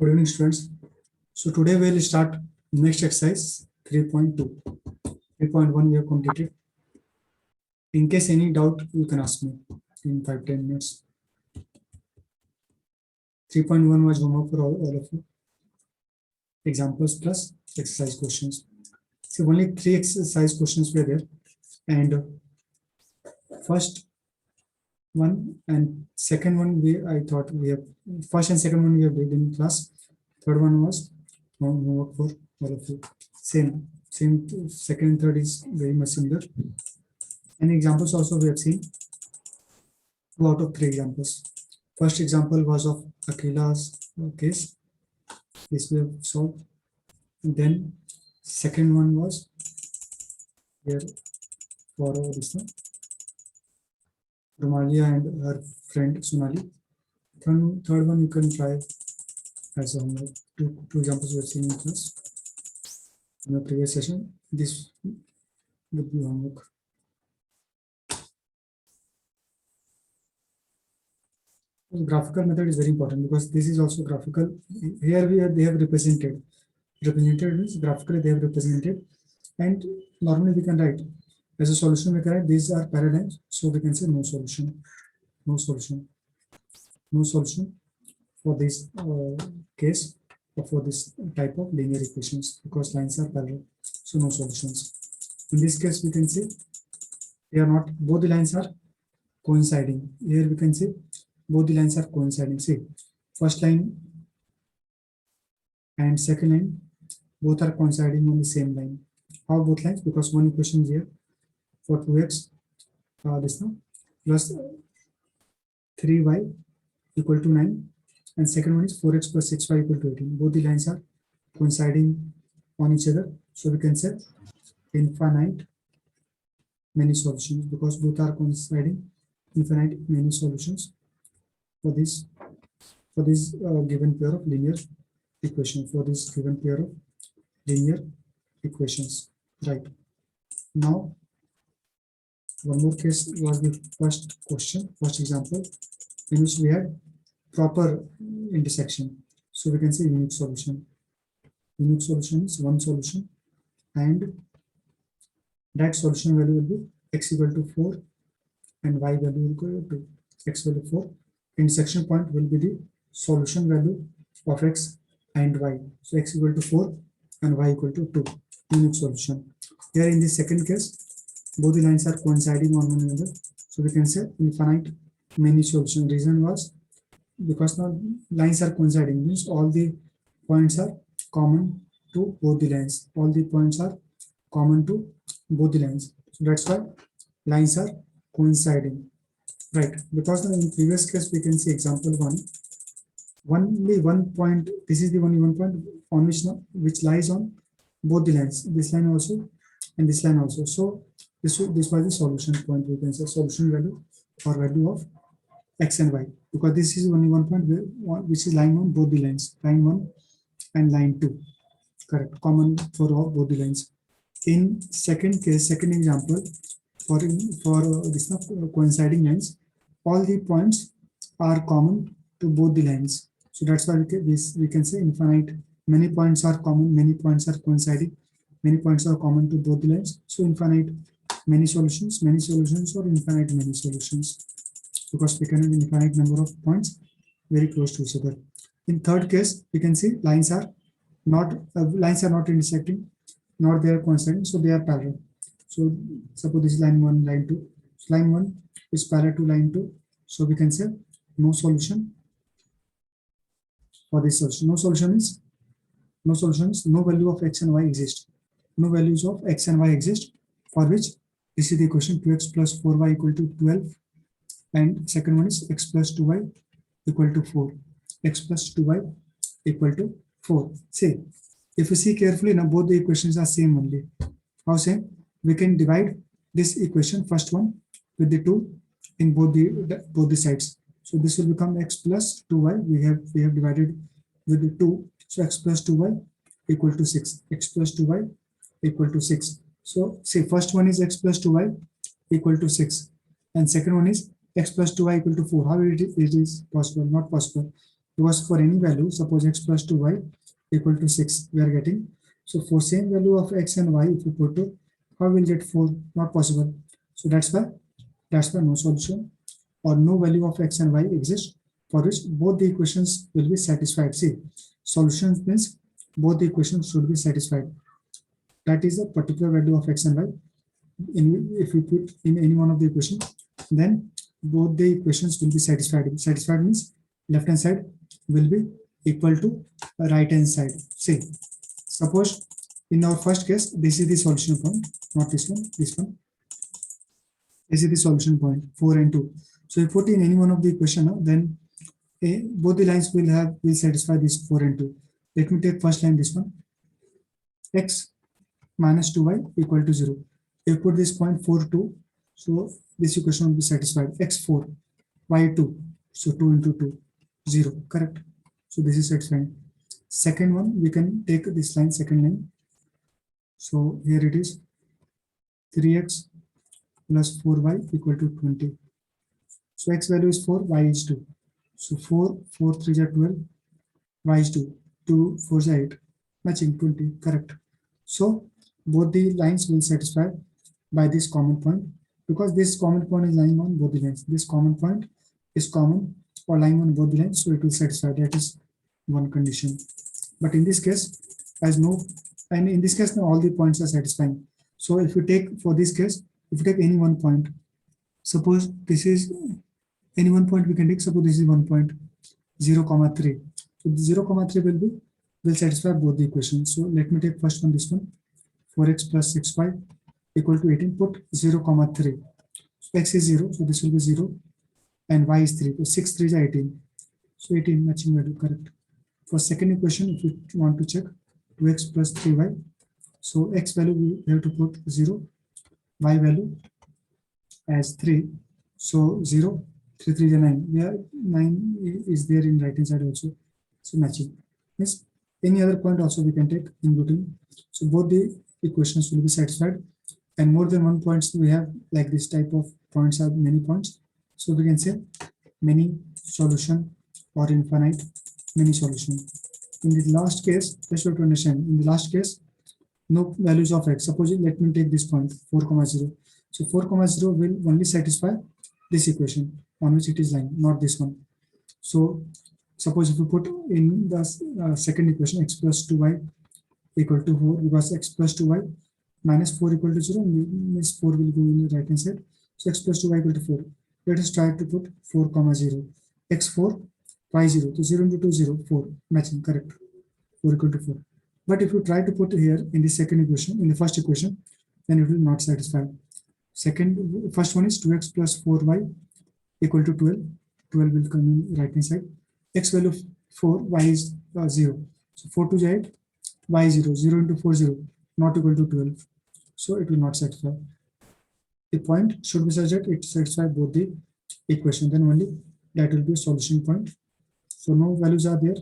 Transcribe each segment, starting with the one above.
Good evening, students. So today we will start next exercise 3.2. 3.1 we have completed. In case any doubt, you can ask me in 5-10 minutes. 3.1 was homework for all of you. Examples plus exercise questions. So only 3 exercise questions were there, and first one and second one I thought we have first and second one we have read in class. Third one was homework for all of you. Same. Second and third is very much similar. And examples also we have seen 2 out of 3 examples. First example was of Akila's case. This we have solved. And then second one was here for this one, Romalia and her friend Sonali. Third one you can try as homework. Two examples we have seen in class in the previous session. This would be homework. Graphical method is very important because this is also graphical. Here they have represented means graphically they have represented, and normally we can write as a solution. We can write these are paradigms, so we can say no solution for this case or for this type of linear equations because lines are parallel, so no solutions. In this case we can say they are not, both the lines are coinciding. Here we can say both the lines are coinciding. See, first line and second line both are coinciding on the same line. How both lines? Because one equation is here for 2x this now plus 3y equal to 9, and second one is 4x plus 6y equal to 18. Both the lines are coinciding on each other, so we can say infinite many solutions because both are coinciding. Infinite many solutions for this given pair of linear equation, for this given pair of linear equations. Right now, one more case was the first question, first example, in which we had proper intersection, so we can say unique solution. Unique solution is one solution, and that solution value will be x equal to 4 and y value equal to x value 4. Intersection point will be the solution value of x and y. So x equal to 4 and y equal to 2. Unique solution. Here in the second case, both the lines are coinciding on one another, so we can say infinite many solution. Reason was because now lines are coinciding, means all the points are common to both the lines. All the points are common to both the lines. So that's why lines are coinciding. Right, because now in previous case we can see example 1, only one point, this is the only one point on which lies on both the lines, this line also and this line also. So this was the solution point, we can say solution value or value of x and y, because this is only one point which is lying on both the lines, line 1 and line 2, correct, common for all both the lines. In second case, second example, for this coinciding lines, all the points are common to both the lines, so that's why we can say infinite many points are common, many points are coinciding, many points are common to both the lines, so infinite many solutions or infinite many solutions, because we can have infinite number of points very close to each other. In third case, we can see lines are not intersecting, nor they are coinciding, so they are parallel. So suppose this is line 1, line 2. So line 1 is parallel to line 2, so we can say no solution for this solution. No solution is no value of x and y exist. No values of x and y exist, for which this is the equation 2x plus 4y equal to 12, and second one is x plus 2y equal to 4. X plus 2y equal to 4. See, if you see carefully now, both the equations are same only. How same? We can divide this equation, first one, with the 2 in both the sides. So this will become x plus 2y. We have divided with the 2. So x plus 2y equal to 6. X plus 2y equal to 6. So say first one is x plus 2y equal to 6, and second one is x plus 2y equal to 4. How it is possible? Not possible, because for any value, suppose x plus 2y equal to 6, we are getting. So for same value of x and y, if you put to, how will get 4? Not possible. So that's why no solution, or no value of x and y exists for which both the equations will be satisfied. See, solution means both the equations should be satisfied. That is a particular value of x and y. If we put in any one of the equation, then both the equations will be satisfied. Satisfied means left hand side will be equal to right hand side. See, suppose in our first case, this is the solution point, not this one, this one. This is the solution point 4 and 2. So if you put in any one of the equation, then both the lines will satisfy this 4 and 2. Let me take first line, this one, x minus 2y equal to 0. If you put this point 4, 2, so this equation will be satisfied. X4, y2, so 2 into 2, 0, correct? So this is satisfying. Second one, we can take this line, second line. So here it is 3x plus 4y equal to 20. So x value is 4, y is 2. So 4, 4, 3 is 12, y is 2, 2, 4 is 8, matching 20, correct. So both the lines will satisfy by this common point, because this common point is lying on both the lines. This common point is common or lying on both the lines, so it will satisfy. That is one condition. But in this case, as no, and in this case, now all the points are satisfying. So if you take, for this case, if you take any one point, suppose this is any one point we can take, suppose this is 1 point, 0, 3. So the 0, 3 will satisfy both the equations. So let me take first one, this one, 4x plus 6y equal to 18. Put 0, 3. So x is 0, so this will be 0, and y is 3. So 6, 3 is 18. So 18 matching value, correct. For second equation, if you want to check 2x plus 3y, so x value we have to put 0, y value as 3. So 0, 3, 3 is 9. Yeah, 9 is there in right hand side also. So matching. Yes. Any other point also we can take in between. So both the equations will be satisfied. And more than one points we have, like this type of points are many points. So we can say many solution or infinite many solution. In the last case, just to understand, in the last case, no values of x. Suppose let me take this point 4, 0. So 4, 0 will only satisfy this equation on which it is lying, not this one. So suppose if you put in the second equation, x plus 2y equal to 4, because x plus 2y minus 4 equal to 0, means 4 will go in the right hand side. So x plus 2y equal to 4. Let us try to put 4, 0. x4, y0. So 0 into 2, 0, 4. Matching, correct. 4 equal to 4. But if you try to put here in the second equation, in the first equation, then it will not satisfy. First one is 2x plus 4y equal to 12. 12 will come in right hand side. X value 4, y is 0. So 4 to 8, y 0. 0 into 4, 0. Not equal to 12. So it will not satisfy. The point should be such that it satisfies both the equation. Then only that will be a solution point. So no values are there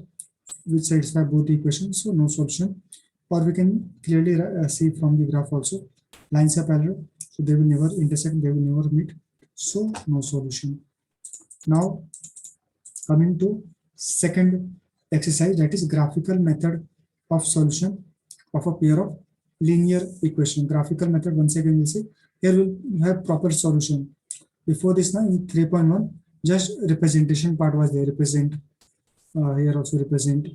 which satisfy both the equations. So no solution. Or we can clearly see from the graph also. Lines are parallel. So they will never intersect. They will never meet. So no solution. Now coming to second exercise, that is graphical method of solution of a pair of linear equation. Graphical method, once again we see, here we have proper solution. Before this, now in 3.1, just representation part was there. Represent, here also represent.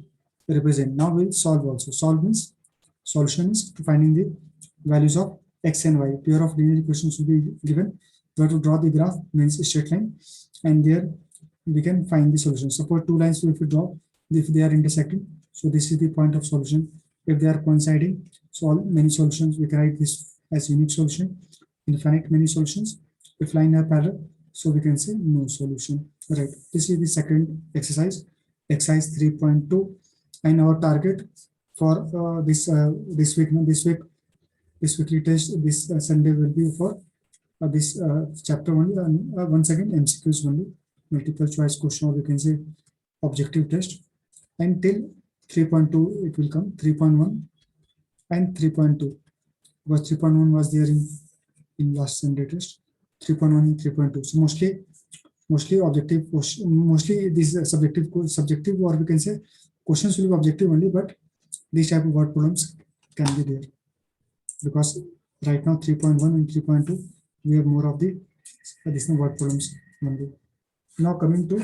Now we'll solve also. Solve means solution is finding the values of x and y. Pair of linear equations will be given. We have to draw the graph, means a straight line, and there we can find the solution. Suppose two lines, if we draw, if they are intersecting, so this is the point of solution. If they are coinciding, so all many solutions, we can write this as unique solution. Infinite many solutions. If line are parallel, so we can say no solution. Right. This is the second exercise, exercise 3.2, and our target for this weekly test this Sunday will be for this chapter only. Once again, MCQs only, multiple choice question, or we can say objective test. And till 3.2 it will come, 3.1 and 3.2, because 3.1 was there in last Sunday test. 3.1 and 3.2. So mostly Mostly objective question, mostly this subjective, or we can say questions will be objective only, but these type of word problems can be there, because right now 3.1 and 3.2 we have more of the additional word problems only. Now coming to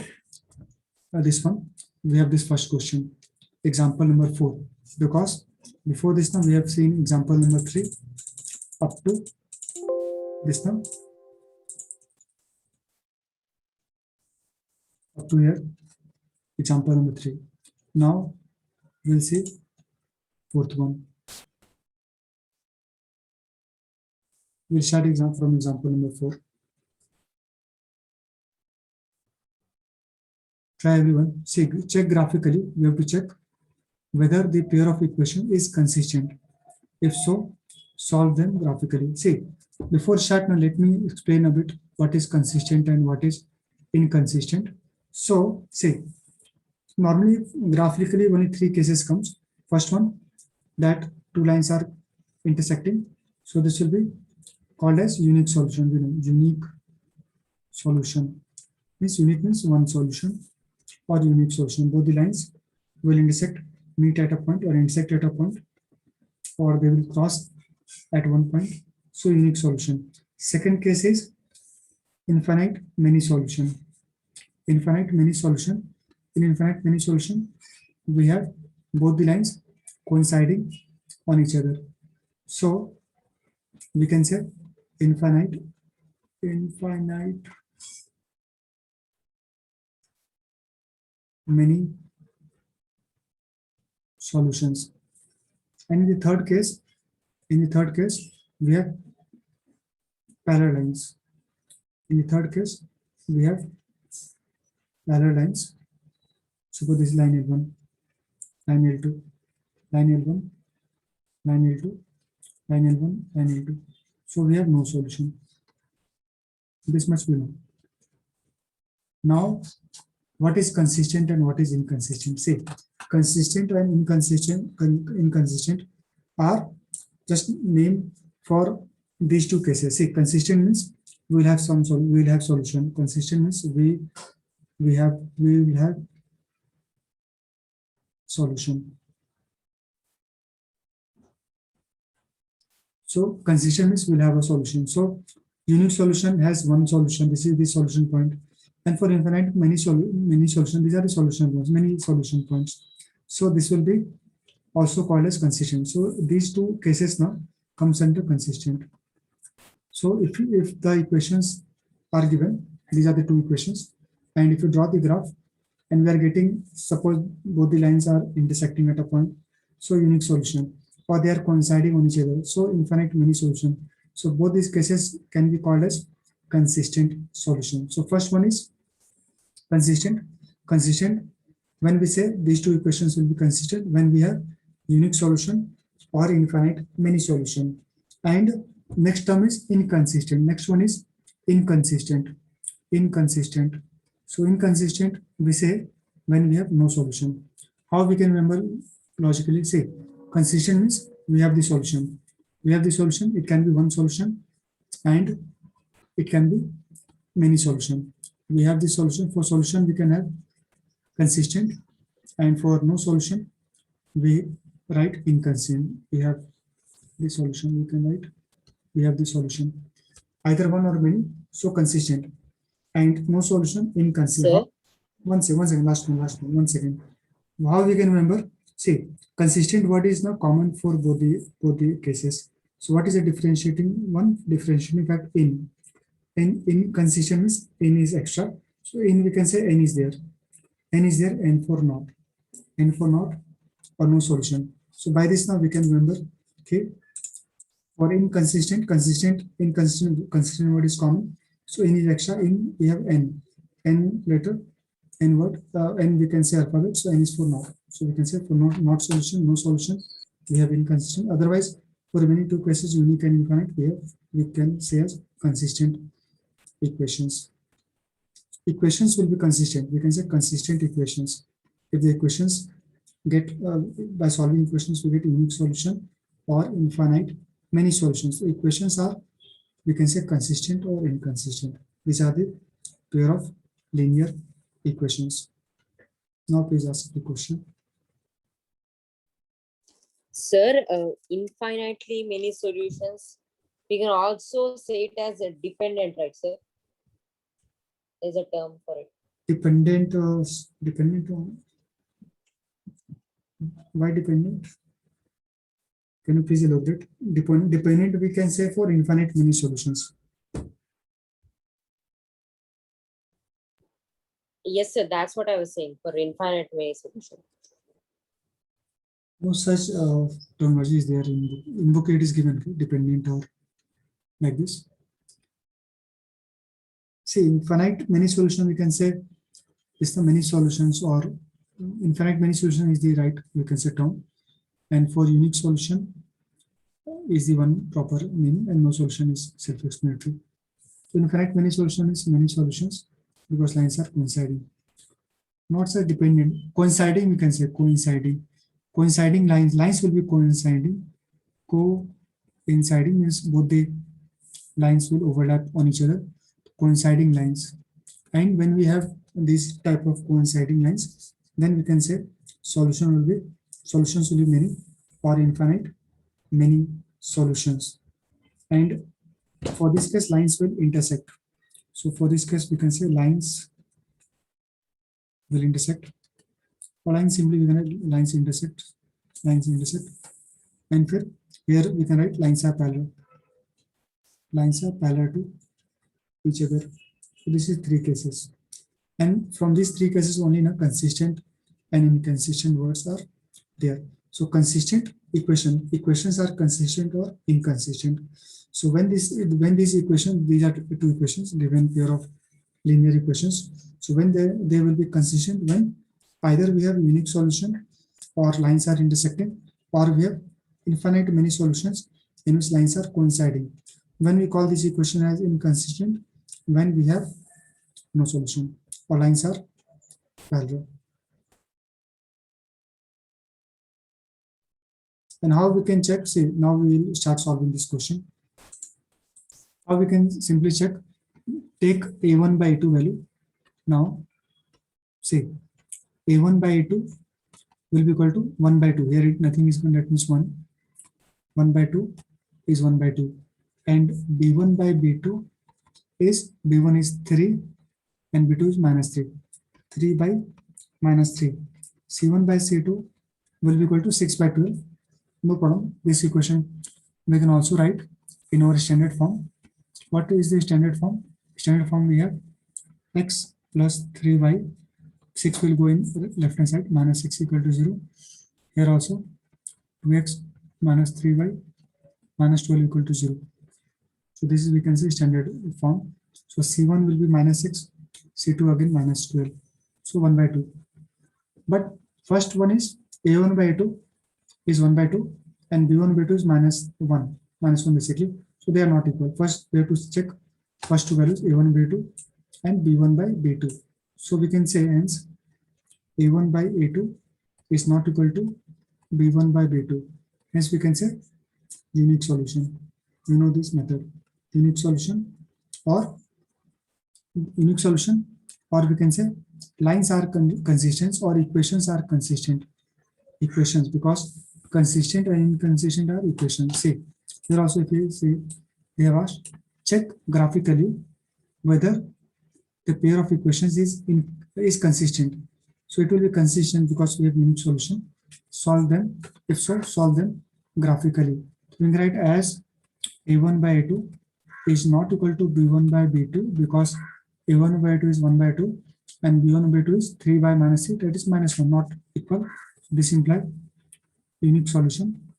this one, we have this first question, example number 4, because before this now we have seen example number 3 up to this now, up to here, example number 3. Now we'll see fourth one. We'll start from example number 4. Try everyone. See, check graphically. You have to check whether the pair of equation is consistent. If so, solve them graphically. See, before start, now let me explain a bit what is consistent and what is inconsistent. So, see, normally graphically only 3 cases comes. First one, that 2 lines are intersecting. So this will be called as unique solution. Unique solution means unique means one solution, or unique solution. Both the lines will intersect, meet at a point, or intersect at a point, or they will cross at one point. So unique solution. Second case is infinite many solution. Infinite many solution. In infinite many solution, we have both the lines coinciding on each other. So we can say infinite many solutions. And in the third case, we have parallel lines. In the third case, we have parallel lines. Suppose this is line L1, line L2, line L1, line L2, line L1, line L2. So we have no solution. This much we know. Now, what is consistent and what is inconsistent? See, consistent and inconsistent are just name for these 2 cases. See, consistent means we will have solution. Consistent means we will have solution. So consistent means we'll have a solution. So unique solution has one solution. This is the solution point. And for infinite many solution, these are the solution points, many solution points. So this will be also called as consistent. So these 2 cases now comes under consistent. So if the equations are given, these are the 2 equations, and if you draw the graph and we are getting, suppose both the lines are intersecting at a point, so unique solution, or they are coinciding on each other, so infinite many solution. So both these cases can be called as consistent solution. So first one is consistent. When we say these 2 equations will be consistent when we have unique solution or infinite many solution. And next term is inconsistent. Next one is inconsistent. So inconsistent we say when we have no solution. How we can remember logically? Say consistent means we have the solution. It can be one solution and it can be many solution. We have the solution. For solution we can have consistent, and for no solution we write inconsistent. We have the solution, we can write we have the solution, either one or many. So consistent, and no solution inconsistent. One second, last one second. How we can remember? See, consistent word is now common for both the cases. So what is the differentiating one? Differentiating fact in. And inconsistent means n is extra. So in we can say n is there, n for not, or no solution. So by this now we can remember. Okay, for inconsistent, consistent word is common. So n is extra. In we have n letter, n word, n we can say alphabet. So n is for not. So we can say for not solution, no solution, we have inconsistent. Otherwise, for many 2 cases, unique and infinite, we can say as consistent equations. Equations will be consistent. We can say consistent equations. If the equations get by solving equations, we get unique solution or infinite many solutions. So equations are, we can say, consistent or inconsistent. These are the pair of linear equations. Now please ask the question. Sir, infinitely many solutions. We can also say it as a dependent, right, sir? There's a term for it. Dependent on why dependent? Can you please elaborate? Dependent we can say for infinite many solutions. Yes, sir. That's what I was saying for infinite many solutions. No such terminology is there in book. It is given dependent or like this. See, infinite many solution we can say is the many solutions, or infinite many solution is the right we can say term, and for unique solution is the one proper meaning, and no solution is self-explanatory. So infinite many solution is many solutions because lines are coinciding. Not say dependent, coinciding we can say coinciding lines will be coinciding. Coinciding means both the lines will overlap on each other, coinciding lines. And when we have this type of coinciding lines, then we can say solutions will be many or infinite many solutions. And for this case, lines will intersect. So for this case, we can say lines will intersect. For lines simply we can write lines intersect, and here we can write lines are parallel to each other. So this is three cases, and from these three cases only consistent and inconsistent words are there. So consistent equations are consistent or inconsistent. So when these equations, these are two equations given pair of linear equations. So when they will be consistent when either we have unique solution or lines are intersecting, or we have infinite many solutions in which lines are coinciding. When we call this equation as inconsistent, when we have no solution or lines are parallel. And how we can check? See, now we will start solving this question. How we can simply check? Take a1 by a2 value. Now, see, a1 by a2 will be equal to 1 by 2. Here nothing is going, that means 1. 1 by 2 is 1 by 2. And b1 by b2 is, b1 is 3 and b2 is minus 3. 3 by minus 3. c1 by c2 will be equal to 6 by 12. No problem. This equation we can also write in our standard form. What is the standard form? Standard form we have x plus 3y. 6 will go in left hand side, minus 6 equal to 0. Here also 2x minus 3y minus 12 equal to 0. So this is, we can say, standard form. So c1 will be minus 6, c2 again minus 12. So 1 by 2. But first one is a1 by a2 is 1 by 2 and b1 by 2 is minus 1 basically. So they are not equal. First we have to check first two values, a1 by 2 and b1 by b2. So we can say hence a1 by a2 is not equal to b1 by b2. Hence we can say unique solution. You know this method, unique solution, or we can say lines are consistent or equations are consistent. Equations, because consistent and inconsistent are equations. See, here also if you say they have asked, check graphically whether the pair of equations is consistent. So it will be consistent because we have unique solution. Solve them. If so, solve them graphically. We can write as a1 by a2 is not equal to b1 by b2 because a1 by 2 is 1 by 2 and b1 by 2 is 3 by minus 3, that is minus 1, not equal. This implies unique solution,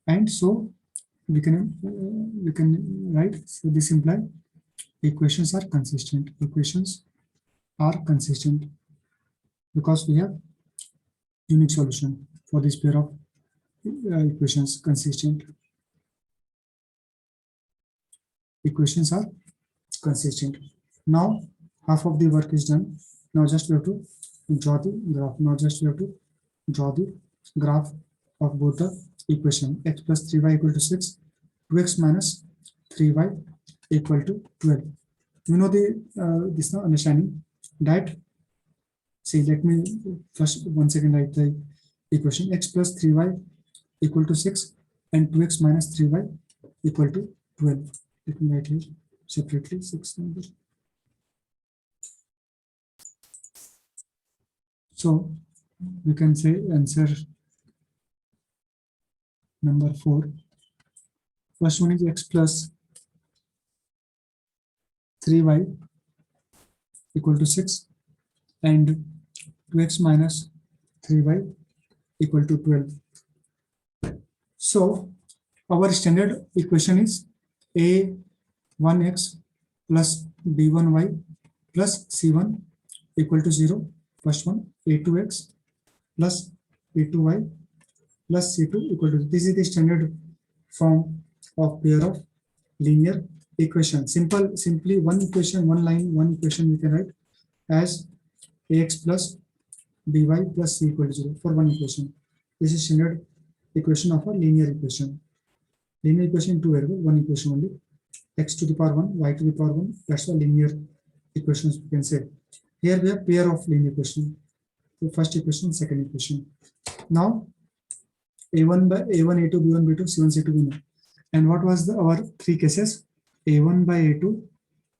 and so we can write, so this implies equations are consistent. Because we have unique solution for this pair of equations. Equations are consistent. Now half of the work is done. Now just we have to draw the graph. Of both the equation. X plus 3y equal to 6, 2x minus 3y equal to 12. You know the this now understanding that. See, let me first 1 second write the equation. X plus 3y equal to 6 and 2x minus 3y equal to 12. Let me write here separately 6 number. So we can say answer number 4. First one is x plus 3y equal to 6 and 2x minus 3y equal to 12. So our standard equation is a1x plus b1y plus c1 equal to 0. First one, a2x plus a2y plus c2 equal to, this is the standard form of pair of linear equation. Simply one equation, one line, one equation we can write as ax plus by plus c equal to 0 for one equation. This is standard equation of a linear equation. Linear equation two variable, one equation only. X to the power 1, y to the power 1. That's a linear equations we can say. Here we have pair of linear equation. The first equation, second equation. Now a1 by a1, a2, b1, b2, c1, c2, we know. And what was our three cases? a1 by a2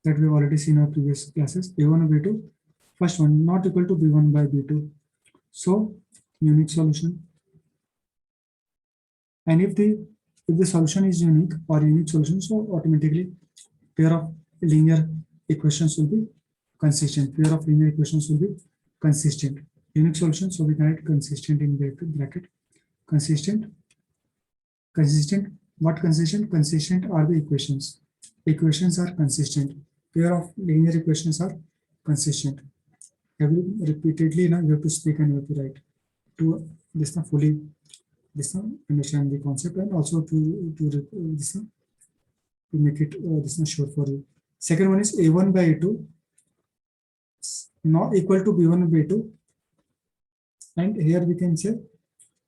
that we have already seen in our previous classes. a1 by b2, first one not equal to b1 by b2. So unique solution. And if the solution is unique or unique solution, so automatically pair of linear equations will be consistent. Pair of linear equations will be consistent. Unique solution, so we can write consistent in bracket. Consistent. What consistent? Consistent are the equations. Equations are consistent. Pair of linear equations are consistent. Repeatedly now you have to speak and you have to write to this now fully understand the concept and also to make it this sure for you. Second one is a1 by a2 not equal to b1 by a2, and here we can say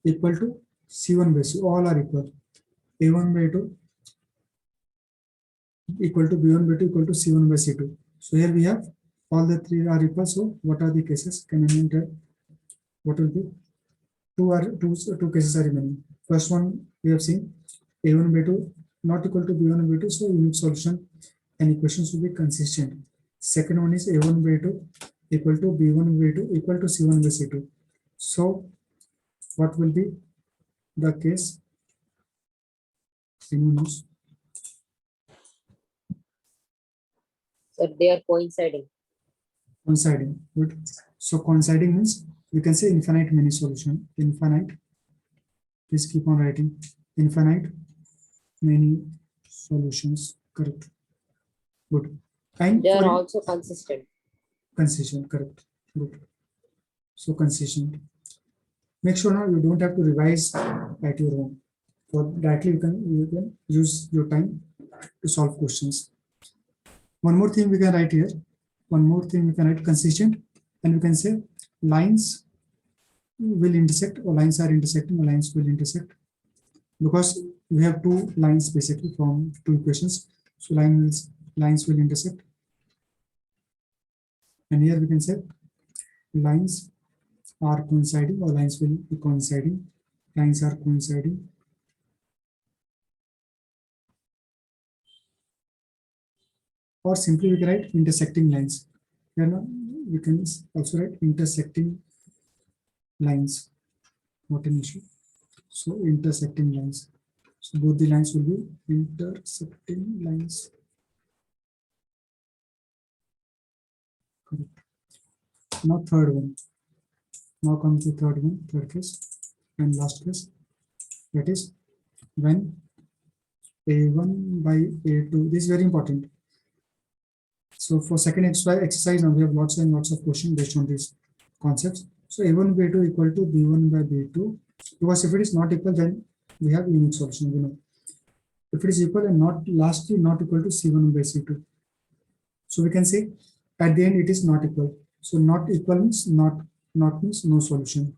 equal to c1 by c. All are equal. a1 by a2 equal to b1 by 2 equal to c1 by c2. So here we have all the three are equal. So what are the cases? Can anyone tell? What will be? Two cases are remaining. First one we have seen a1 by 2 not equal to b1 by 2, so unique solution and equations will be consistent. Second one is a1 by 2 equal to b1 by 2 equal to c1 by c2. So what will be the case? Anyone knows? So they are coinciding. Coinciding. Good. So coinciding means we can say infinite many solution. Infinite. Please keep on writing. Infinite many solutions. Correct. Good. And They are also consistent. Consistent. Correct. Good. So consistent. Make sure now you don't have to revise at your own. For directly you can use your time to solve questions. One more thing we can write here. One more thing we can write consistent, and we can say lines will intersect or lines are intersecting or lines will intersect, because we have two lines basically from two equations. So lines will intersect, and here we can say lines are coinciding or lines will be coinciding. Lines are coinciding. Or simply we can write intersecting lines. Here now we can also write intersecting lines. Not an issue. So intersecting lines. So both the lines will be intersecting lines. Correct. Now third one. Now comes the third one, third case and last case. That is when a1 by a2. This is very important. So for second exercise, now we have lots and lots of questions based on these concepts. So a1 by 2 equal to b1 by b2, because if it is not equal, then we have unique solution. You know, if it is equal and not lastly not equal to c1 by c2, so we can say at the end it is not equal. So not equal means not means no solution,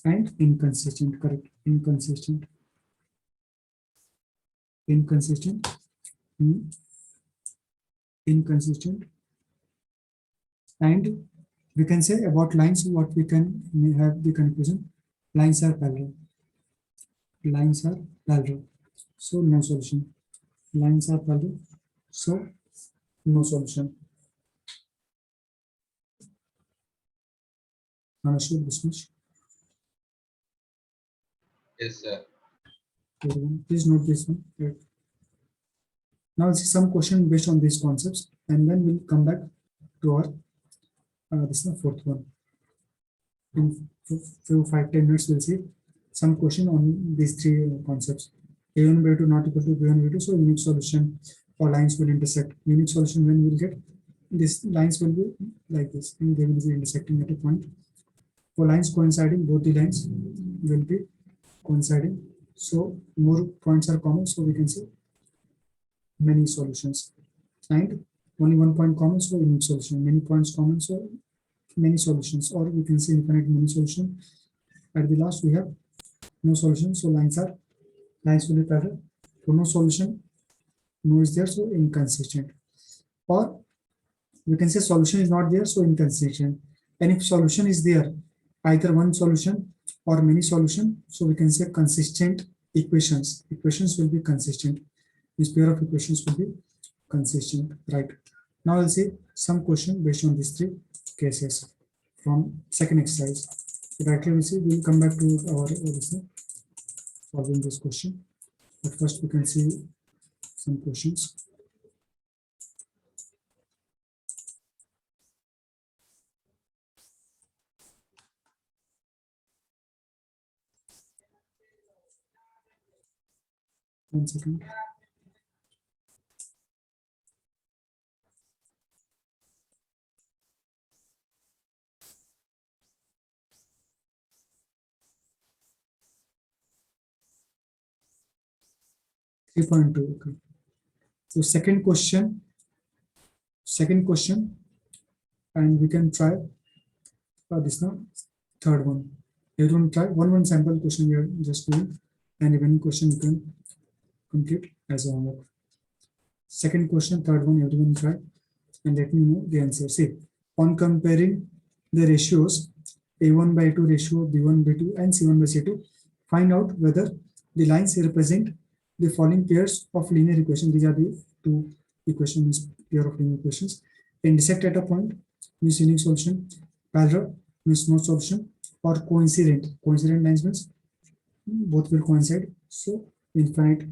and inconsistent. Correct. Inconsistent. inconsistent. And we can say about lines, what we can have the conclusion, lines are parallel. Lines are parallel. So no solution. Lines are parallel. So no solution. Understood this much? Yes, sir. Everyone, please note this one. Right. Now let's see some question based on these concepts, and then we'll come back to our this is the fourth one. In few 5-10 minutes, we'll see some question on these three concepts. A1 by 2 not equal to B1 by 2, so unique solution or lines will intersect. Unique solution when we'll get these lines will be like this, and they will be intersecting at a point. For lines coinciding, both the lines will be coinciding. So more points are common, so we can say many solutions. And only one point common, so unique solution. Many points common, so many solutions, or we can say infinite many solution. At the last, we have no solution, so lines will be parallel. For no solution, no is there, so inconsistent. Or we can say solution is not there, so inconsistent. And if solution is there, either one solution or many solution, so we can say consistent equations. Equations will be consistent. This pair of equations will be consistent, right? Now I'll see some question based on these three cases from second exercise. So directly we see, we'll come back to our solving this question. But first we can see some questions. One second. Three point two. Okay. So second question, and we can try this now. Third one. Everyone try one sample question we are just doing, and even question you can complete as a homework. Second question, third one, everyone try and let me know the answer. See, on comparing the ratios A1 by 2 ratio, B1 by 2 and C1 by C2, find out whether the lines represent the following pairs of linear equations. These are the two equations, pair of linear equations. Intersect at a point means unique solution, parallel means no solution, or coincident. Coincident lines means both will coincide. So infinite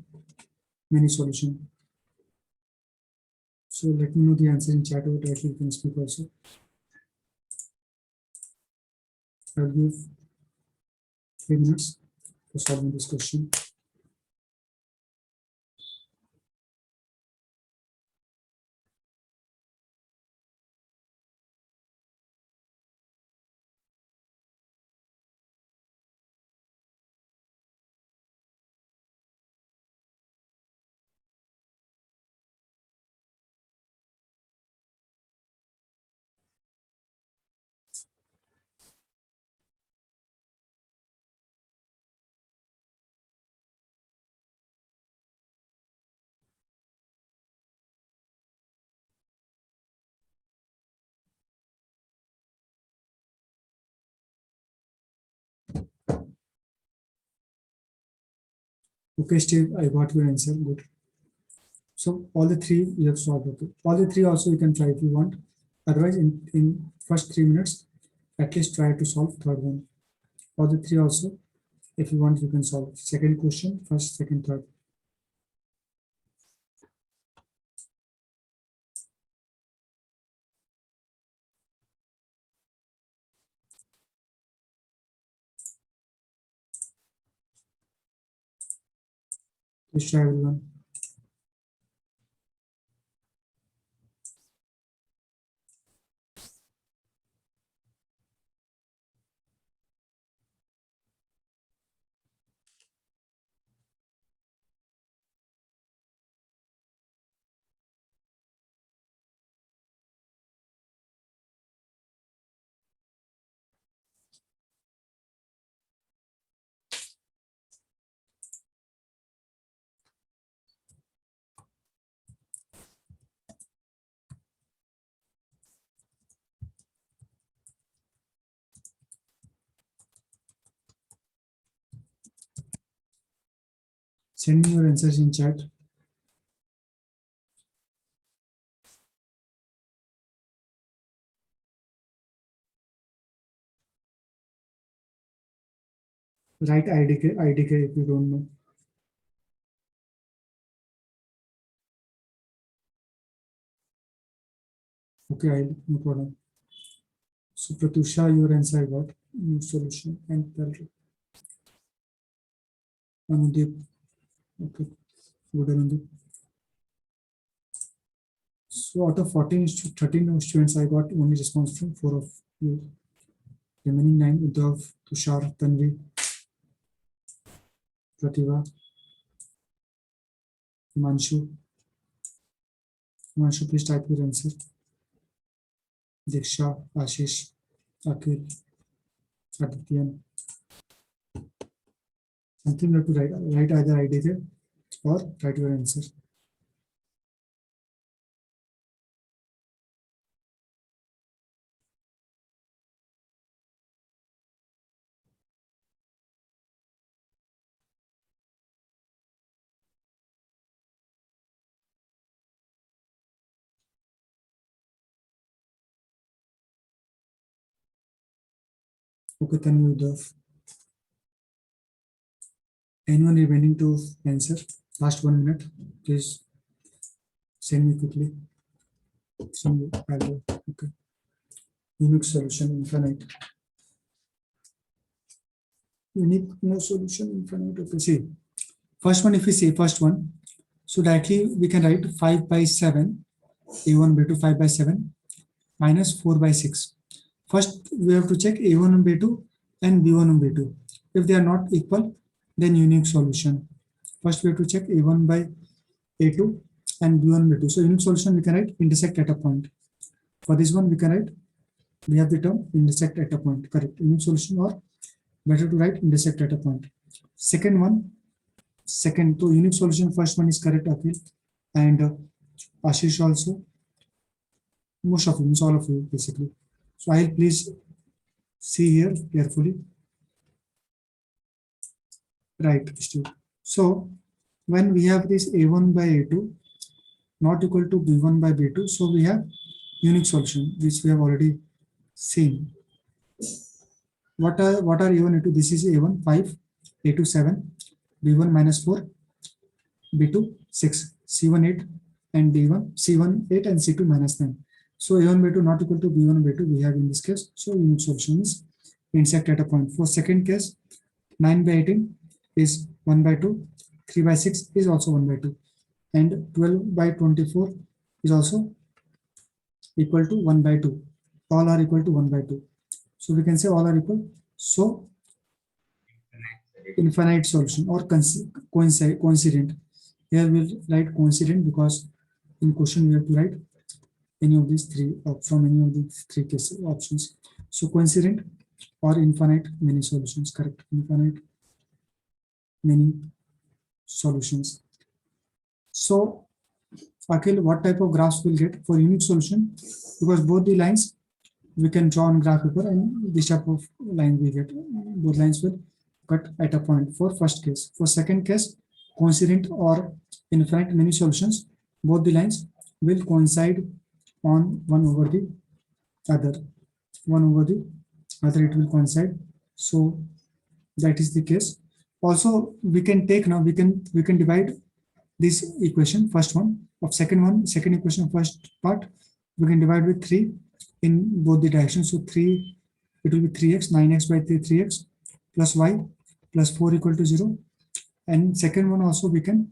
many solution. So let me know the answer in chat, or directly you can speak also. I'll give 3 minutes for solving this question. Okay, Steve, I got your answer. Good. So all the three you have solved. Okay. All the three also you can try if you want. Otherwise, in first 3 minutes, at least try to solve third one. All the three also, if you want, you can solve. Second question, first, second, third. Please try everyone. Send me your answers in chat. Write IDK if you don't know. Okay, no problem. So Pratusha, your answer I got new solution and Anudeep. Okay, good Anudeep. So out of 13 students, I got only response from 4 of you. Remaining 9, Uddhav, Tushar, Tanvi, Prativa, Manshu. Manshu, please type your answer. Diksha, Ashish, Akhil, Adityan. Something you have to write either IDK or write your answer. Okay, Tanvi, Uddhav. Anyone remaining to answer? Last 1 minute, please send me quickly. Send me. Okay. Unique solution infinite. Unique no solution infinite. Okay, see. First one, if we say first one, so directly we can write 5 by 7, A1 B2 5 by 7 minus 4 by 6. First, we have to check A1 and B2 and B1 and B2. If they are not equal, then unique solution. First, we have to check A1 by A2 and B1 B2. So unique solution we can write intersect at a point. For this one, we can write, we have the term intersect at a point. Correct. Unique solution, or better to write intersect at a point. Second one, so unique solution, first one is correct, Akhil, and Ashish also. Most of you, all of you basically. So I'll please see here carefully. Right, Steve. So when we have this A1 by A2 not equal to B1 by B2, so we have unique solution, which we have already seen. What are A1, A2? This is A1 5, A2 7, B1 minus 4, B2 6, C1 8, and D1 C1 8 and C2 minus 9. So A1 B2 not equal to B1 B2 we have in this case. So unique solution is intersect at a point. For second case, 9 by 18 is 1 by 2, 3 by 6 is also 1 by 2, and 12 by 24 is also equal to 1 by 2. All are equal to 1 by 2. So we can say all are equal. So infinite solution or coincident. Here we'll write coincident because in question we have to write any of these three from any of these three case options. So coincident or infinite many solutions. Correct. Infinite many solutions. So Akhil, what type of graphs we'll get for unique solution? Because both the lines we can draw on graph paper, and this type of line we get. Both lines will cut at a point for first case. For second case, coincident or infinite many solutions, both the lines will coincide on one over the other. One over the other it will coincide. So that is the case. Also, we can take now, we can divide this equation, first one of second equation, first part, we can divide with 3 in both the directions. So 3, it will be 3x, 9x by 3x plus y plus 4 equal to 0. And second one also we can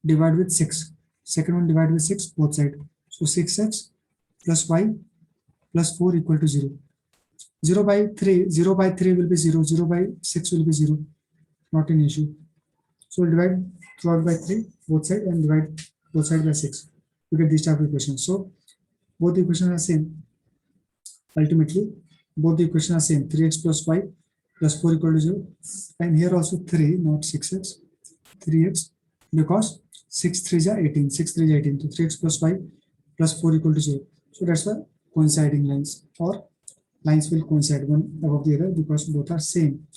divide with 6. Second one divide with 6 both sides. So 6x plus y plus 4 equal to 0. 0 by 3 will be 0. 0 by 6 will be 0. Not an issue. So we'll divide 12 by 3 both sides and divide both sides by 6 to get this type of equation. So both the equations are same. Ultimately, both the equations are same. 3x plus y plus 4 equal to 0. And here also 3, not 6x. 3x, because 6 3s are 18. 6 3s are 18. So 3x plus y plus 4 equal to 0. So that's why coinciding lines, or lines will coincide one above the other because both are same.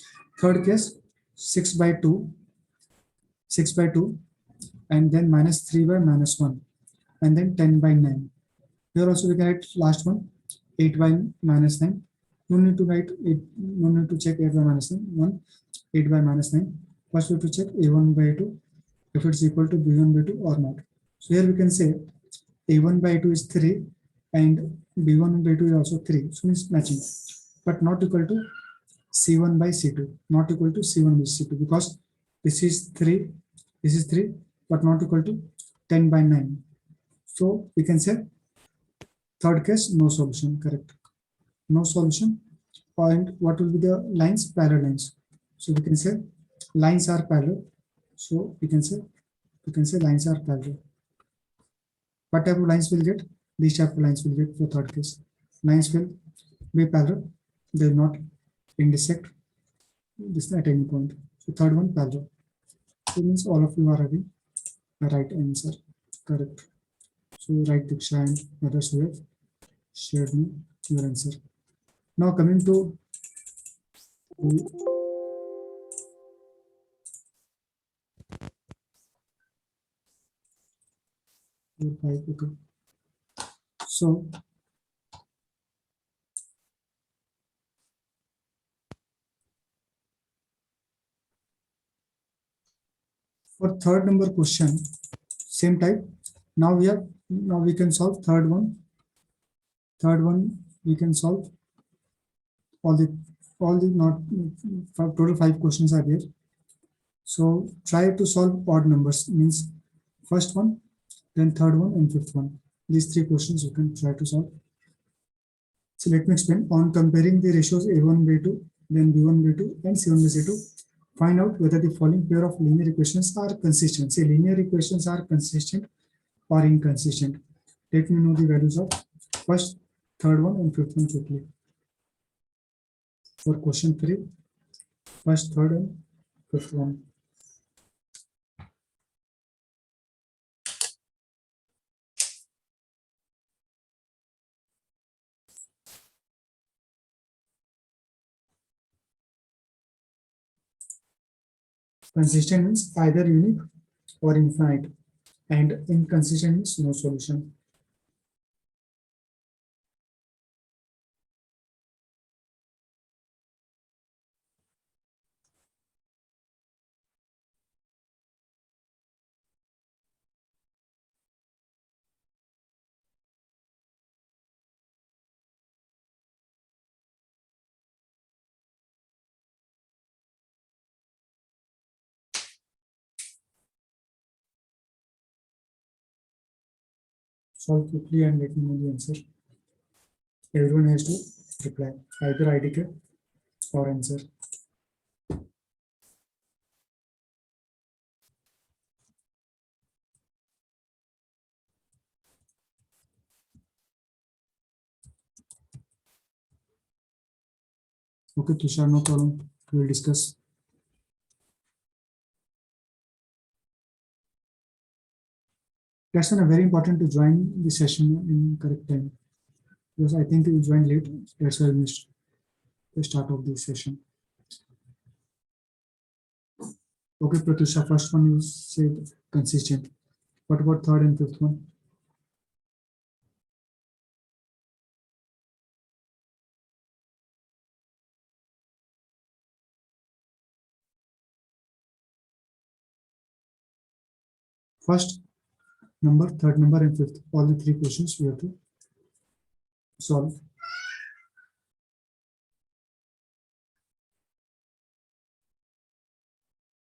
Third case, 6 by 2 6 by 2, and then minus 3 by minus 1, and then 10 by 9. Here also we can write last one, 8 by minus 9. No need to write 8, no need to check 8 by minus 9, 1, 8 by minus 9. First we have to check a1 by a2, if it's equal to b1 by 2 or not. So here we can say a1 by 2 is 3 and b1 by 2 is also 3, so it's matching, but not equal to c1 by c2, not equal to c1 by c2, because this is 3, this is 3, but not equal to 10 by 9. So we can say third case, no solution, correct, no solution. And what will be the lines? Parallel lines. So we can say lines are parallel, so we can say lines are parallel. What type of lines will get? These type of lines will get for third case. Lines will be parallel, they will not intersect this at any point. So third one, parallel. So means all of you are having a right answer, correct. So write Diksha and others who have shared me your answer. Now coming to okay. So for third number question, same type. Now we can solve third one. Third one we can solve all the not total 5 questions are there. So try to solve odd numbers, means first one, then third one, and fifth one. These 3 questions you can try to solve. So let me explain. On comparing the ratios a1 by 2, then b1 by 2, and c1 by c2, find out whether the following pair of linear equations are consistent. Say linear equations are consistent or inconsistent. Let me know the values of first, third one, and fifth one quickly. For question 3, first, third, and fifth one. Consistent means either unique or infinite, and inconsistent means no solution. Solve quickly and let me know the answer. Everyone has to reply either IDK or answer. Okay, Tushar, no problem. We will discuss. That's why very important to join the session in correct time, because I think you joined late. That's why I missed the start of this session. Okay, Pratusha, first one you said consistent. What about third and fifth one? First number, third number, and fifth. All the 3 questions we have to solve.